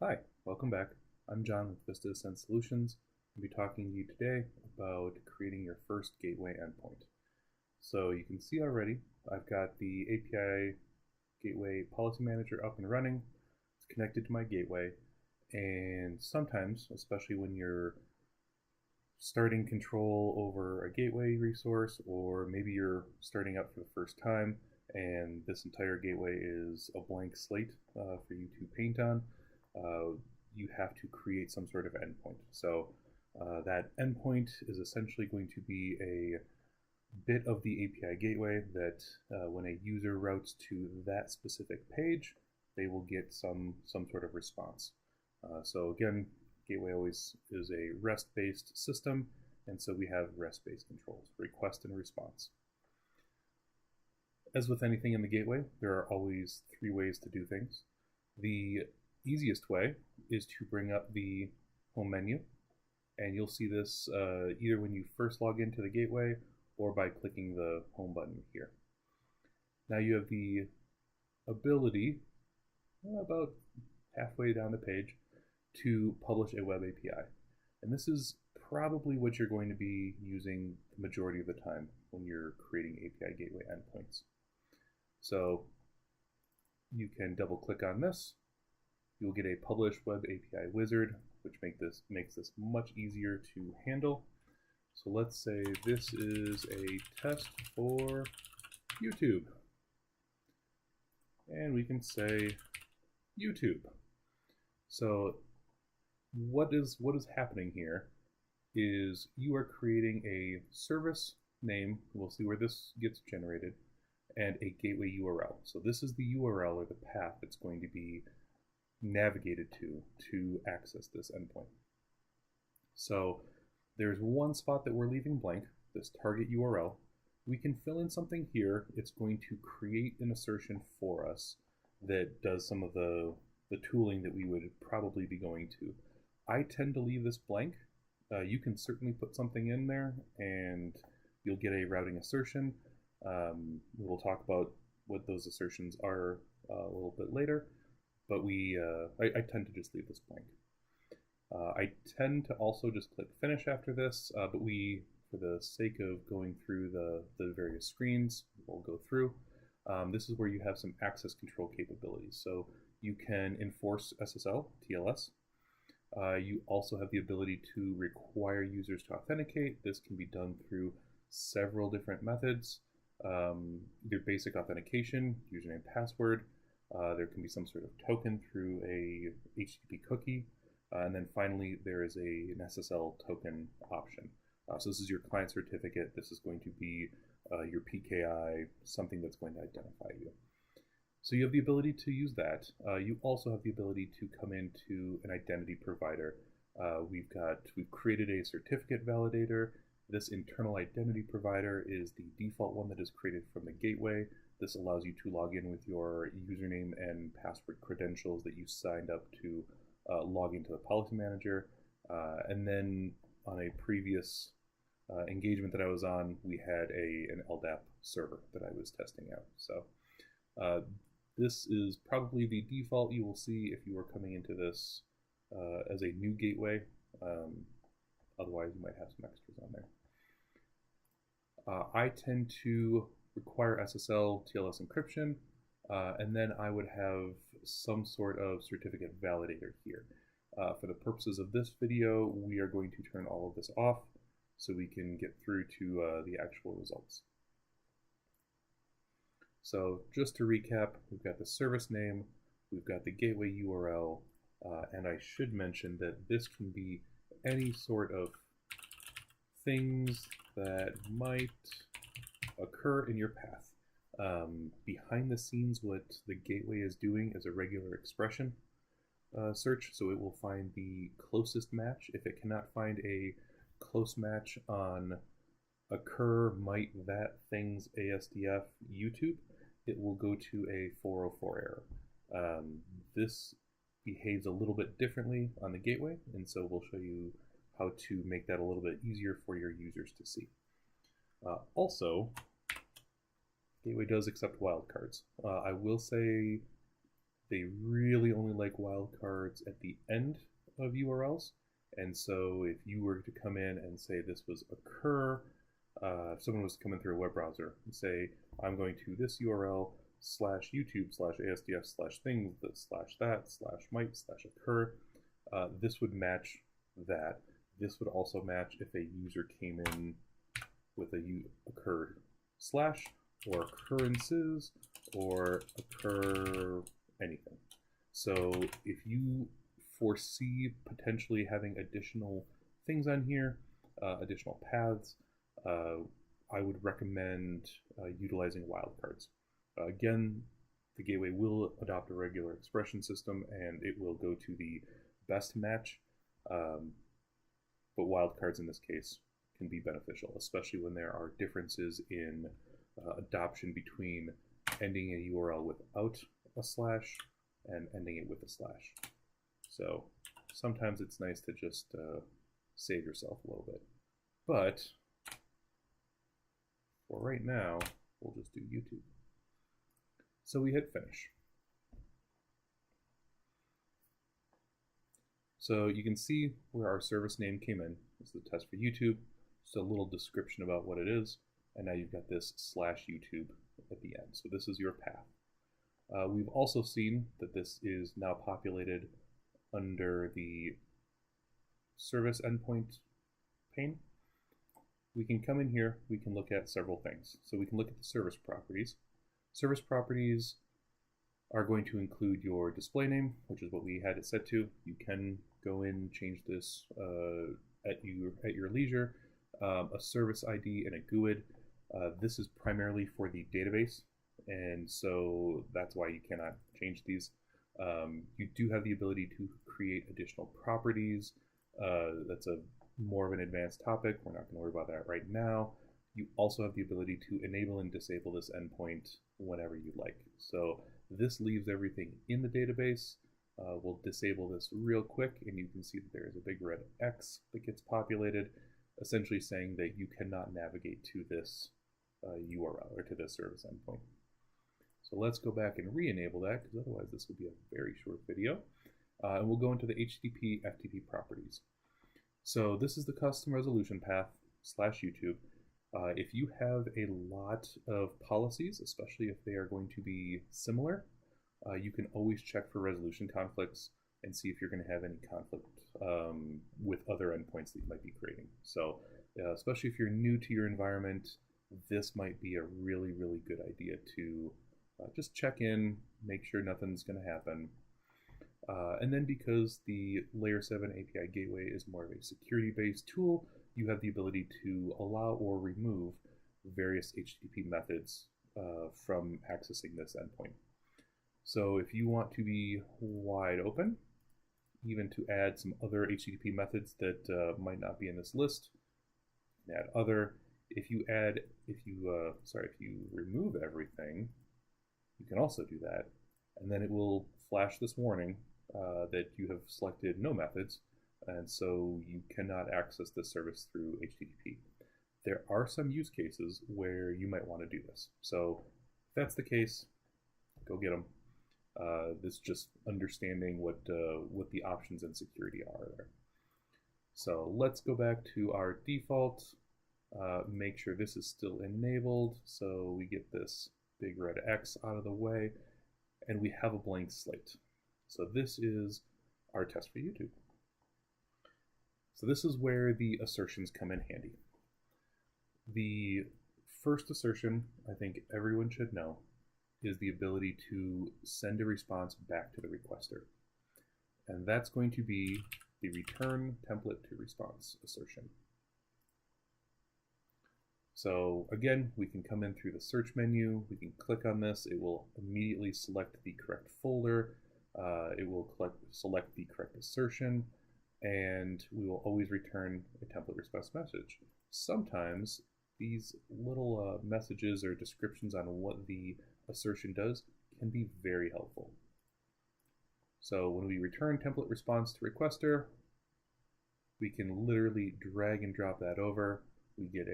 Hi, welcome back. I'm John with Vista Ascent Solutions. I'll be talking to you today about creating your first gateway endpoint. So you can see already, I've got the API Gateway Policy Manager up and running. It's connected to my gateway, and sometimes, especially when you're starting control over a gateway resource, or maybe you're starting up for the first time and this entire gateway is a blank slate for you to paint on, you have to create some sort of endpoint. So that endpoint is essentially going to be a bit of the API gateway that when a user routes to that specific page, they will get some sort of response. So again, gateway always is a REST-based system, and so we have REST-based controls, request and response. As with anything in the gateway, there are always three ways to do things. The easiest way is to bring up the home menu, and you'll see this either when you first log into the gateway or by clicking the home button here. Now you have the ability, about halfway down the page, to publish a web API. And this is probably what you're going to be using the majority of the time when you're creating API gateway endpoints. So you can double click on this. You'll get a publish web API wizard, which makes this much easier to handle. So let's say this is a test for YouTube. And we can say YouTube. So what is happening here is you are creating a service name, we'll see where this gets generated, and a gateway URL. So this is the URL or the path that's going to be navigated to access this endpoint. So there's one spot that we're leaving blank, this target URL. We can fill in something here. It's going to create an assertion for us that does some of the tooling that we would probably be going to. I tend to leave this blank. You can certainly put something in there and you'll get a routing assertion. We'll talk about what those assertions are a little bit later, but I tend to just leave this blank. I tend to also just click finish after this, but for the sake of going through the various screens we'll go through, this is where you have some access control capabilities. So you can enforce SSL, TLS. You also have the ability to require users to authenticate. This can be done through several different methods. Either basic authentication, username, password. There can be some sort of token through a HTTP cookie. And then finally, there is an SSL token option. So this is your client certificate. This is going to be your PKI, something that's going to identify you. So you have the ability to use that. You also have the ability to come into an identity provider. We've created a certificate validator. This internal identity provider is the default one that is created from the gateway. This allows you to log in with your username and password credentials that you signed up to log into the policy manager. And then on a previous engagement that I was on, we had an LDAP server that I was testing out. So this is probably the default you will see if you were coming into this as a new gateway. Otherwise, you might have some extras on there. I tend to require SSL TLS encryption, and then I would have some sort of certificate validator here. For the purposes of this video, we are going to turn all of this off so we can get through to the actual results. So just to recap, we've got the service name, we've got the gateway URL, and I should mention that this can be any sort of things that might occur in your path. Behind the scenes, what the gateway is doing is a regular expression search, so it will find the closest match. If it cannot find a close match on occur might that things ASDF YouTube, it will go to a 404 error. This behaves a little bit differently on the gateway, and so we'll show you how to make that a little bit easier for your users to see. Also, Gateway does accept wildcards. I will say they really only like wildcards at the end of URLs. And so if you were to come in and say this was occur, if someone was coming through a web browser and say, I'm going to this URL /YouTube /ASDF /things /that /might /occur, this would match that. This would also match if a user came in with a occur slash or occurrences or occur anything. So if you foresee potentially having additional things on here, additional paths, I would recommend utilizing wildcards. Again, the gateway will adopt a regular expression system and it will go to the best match, but wildcards in this case can be beneficial, especially when there are differences in adoption between ending a URL without a slash and ending it with a slash. So sometimes it's nice to just save yourself a little bit. But for right now, we'll just do YouTube. So we hit finish. So you can see where our service name came in. This is the test for YouTube. Just a little description about what it is. And now you've got this /YouTube at the end. So this is your path. We've also seen that this is now populated under the service endpoint pane. We can come in here, we can look at several things. So we can look at the service properties. Service properties are going to include your display name, which is what we had it set to. You can go in, change this at your leisure. A service ID and a GUID. This is primarily for the database, and so that's why you cannot change these. You do have the ability to create additional properties. That's more of an advanced topic. We're not going to worry about that right now. You also have the ability to enable and disable this endpoint whenever you'd like. So this leaves everything in the database. We'll disable this real quick, and you can see that there is a big red X that gets populated, essentially saying that you cannot navigate to this URL or to this service endpoint. So let's go back and re-enable that, because otherwise this will be a very short video. And we'll go into the HTTP FTP properties. So this is the custom resolution path /YouTube. If you have a lot of policies, especially if they are going to be similar, you can always check for resolution conflicts and see if you're going to have any conflict with other endpoints that you might be creating. So especially if you're new to your environment, this might be a really, really good idea to just check in, make sure nothing's going to happen. And then because the Layer7 API Gateway is more of a security-based tool, you have the ability to allow or remove various HTTP methods from accessing this endpoint. So if you want to be wide open, even to add some other HTTP methods that might not be in this list, add other. If you remove everything, you can also do that, and then it will flash this warning that you have selected no methods, and so you cannot access this service through HTTP. There are some use cases where you might want to do this. So if that's the case, go get them. This is just understanding what the options and security are there. So let's go back to our default, make sure this is still enabled, so we get this big red X out of the way, and we have a blank slate. So this is our test for YouTube. So this is where the assertions come in handy. The first assertion, I think everyone should know, is the ability to send a response back to the requester. And that's going to be the return template to response assertion. So again, we can come in through the search menu, we can click on this, it will immediately select the correct folder, it will select the correct assertion, and we will always return a template response message. Sometimes these little messages or descriptions on what the assertion does can be very helpful. So when we return template response to requester, we can literally drag and drop that over. We get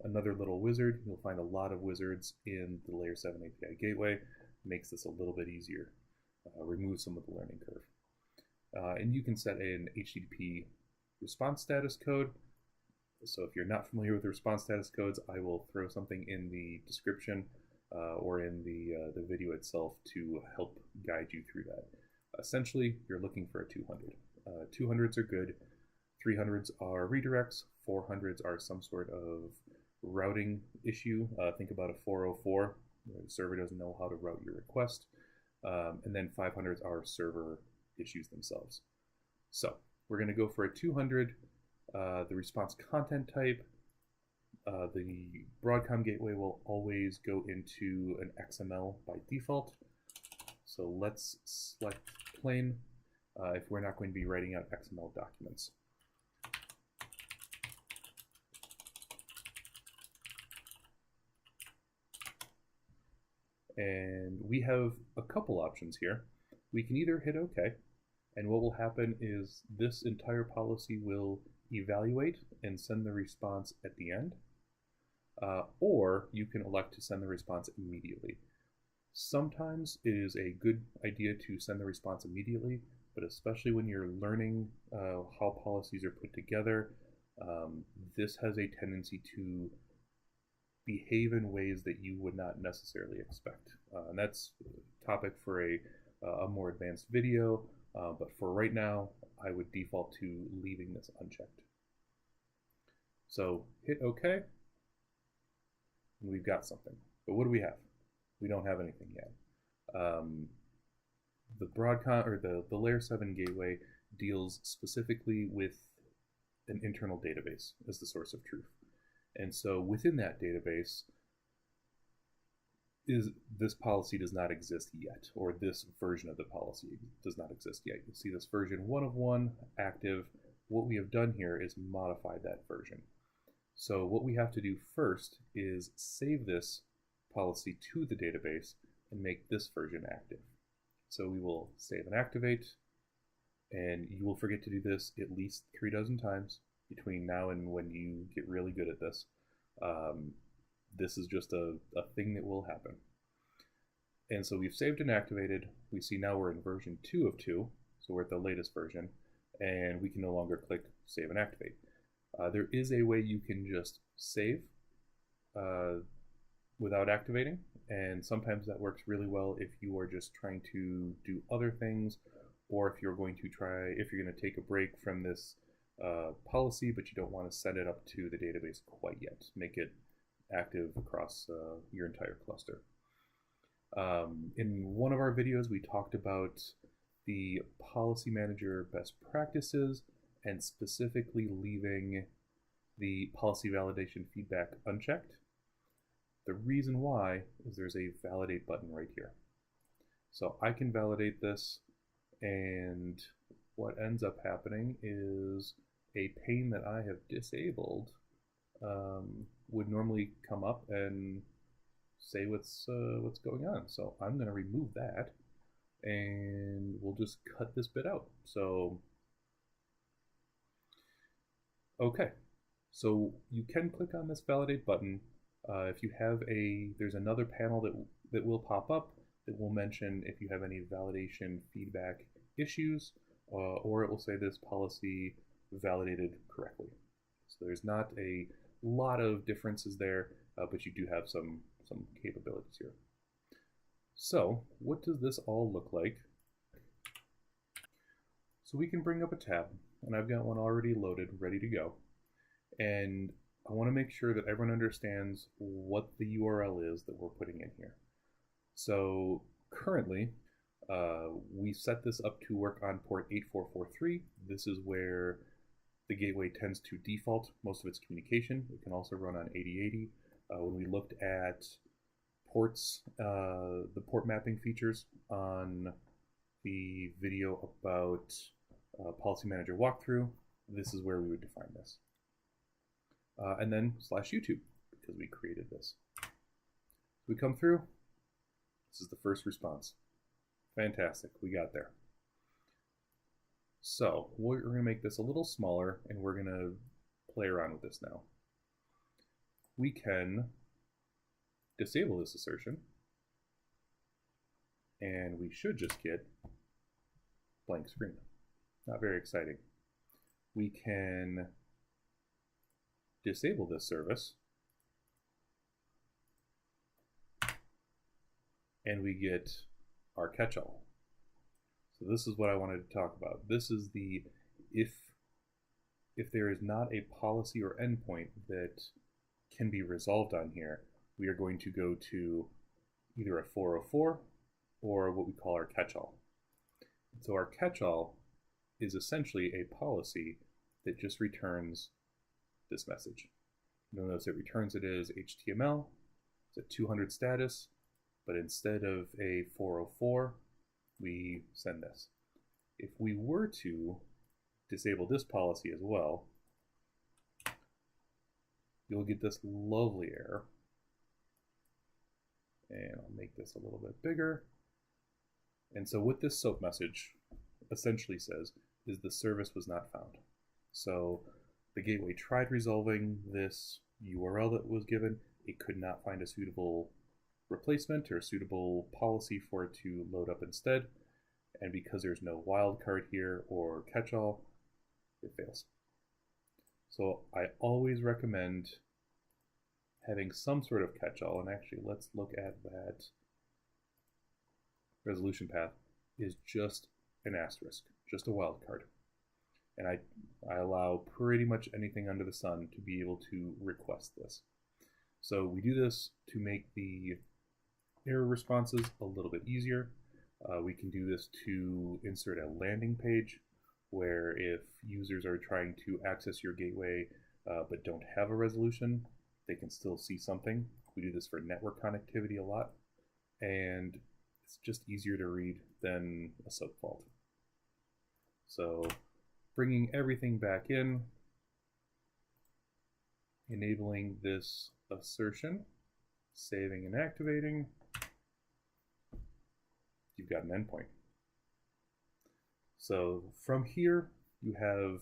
another little wizard. You'll find a lot of wizards in the Layer7 API Gateway. Makes this a little bit easier. remove some of the learning curve. And you can set an HTTP response status code. So if you're not familiar with the response status codes, I will throw something in the description or in the video itself to help guide you through that. Essentially, you're looking for a 200. 200s are good, 300s are redirects, 400s are some sort of routing issue. Think about a 404, the server doesn't know how to route your request, and then 500s are server issues themselves. So we're going to go for a 200, the response content type. The Broadcom gateway will always go into an XML by default. So let's select plain if we're not going to be writing out XML documents. And we have a couple options here. We can either hit OK, and what will happen is this entire policy will evaluate and send the response at the end, or you can elect to send the response immediately. Sometimes it is a good idea to send the response immediately, but especially when you're learning how policies are put together, this has a tendency to behave in ways that you would not necessarily expect. And that's a topic for a more advanced video, but for right now, I would default to leaving this unchecked. So hit OK, and we've got something. But what do we have? We don't have anything yet. The Broadcom or the Layer 7 gateway deals specifically with an internal database as the source of truth. And so within that database, this policy does not exist yet, or this version of the policy does not exist yet. You see this version 1 of 1 active. What we have done here is modify that version. So what we have to do first is save this policy to the database and make this version active. So we will save and activate, and you will forget to do this at least 3 dozen times between now and when you get really good at this. This is just a thing that will happen. And so we've saved and activated. We see now we're in version 2 of 2, so we're at the latest version, and we can no longer click save and activate. There is a way you can just save without activating, and sometimes that works really well if you are just trying to do other things, or if you're going to take a break from this policy, but you don't want to set it up to the database quite yet. Make it active across your entire cluster. In one of our videos, we talked about the policy manager best practices and specifically leaving the policy validation feedback unchecked. The reason why is there's a validate button right here. So I can validate this, and what ends up happening is a pane that I have disabled would normally come up and say what's going on. So I'm going to remove that, and we'll just cut this bit out. So okay, so you can click on this validate button. If you have there's another panel that will pop up that will mention if you have any validation feedback issues, or it will say this policy validated correctly. So there's not a lot of differences there, but you do have some capabilities here. So what does this all look like? So we can bring up a tab, and I've got one already loaded, ready to go. And I want to make sure that everyone understands what the URL is that we're putting in here. So currently, we set this up to work on port 8443. This is where the gateway tends to default most of its communication. It can also run on 8080. When we looked at ports, the port mapping features on the video about Policy Manager walkthrough, this is where we would define this. And then /YouTube, because we created this. We come through. This is the first response. Fantastic, we got there. So we're going to make this a little smaller, and we're going to play around with this now. We can disable this assertion. and we should just get blank screen. Not very exciting. We can disable this service, and we get our catch-all. So this is what I wanted to talk about. This is the if there is not a policy or endpoint that can be resolved on here, we are going to go to either a 404 or what we call our catch-all. So our catch-all is essentially a policy that just returns this message. You'll notice it returns it as HTML, it's a 200 status, but instead of a 404, we send this. If we were to disable this policy as well, you'll get this lovely error. And I'll make this a little bit bigger. And so what this SOAP message essentially says is the service was not found. So the gateway tried resolving this URL that was given. It could not find a suitable replacement or suitable policy for it to load up instead. And because there's no wildcard here or catch-all, it fails. So I always recommend having some sort of catch-all, and actually let's look at that. Resolution path is just an asterisk, just a wildcard. And I allow pretty much anything under the sun to be able to request this. So we do this to make the error responses a little bit easier. We can do this to insert a landing page where if users are trying to access your gateway but don't have a resolution, they can still see something. We do this for network connectivity a lot, and it's just easier to read than a SOAP fault. So bringing everything back in, enabling this assertion, saving and activating, you've got an endpoint. So from here, you have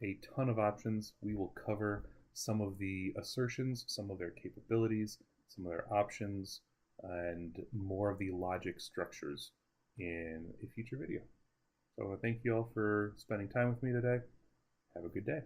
a ton of options. We will cover some of the assertions, some of their capabilities, some of their options, and more of the logic structures in a future video. So I want to thank you all for spending time with me today. Have a good day.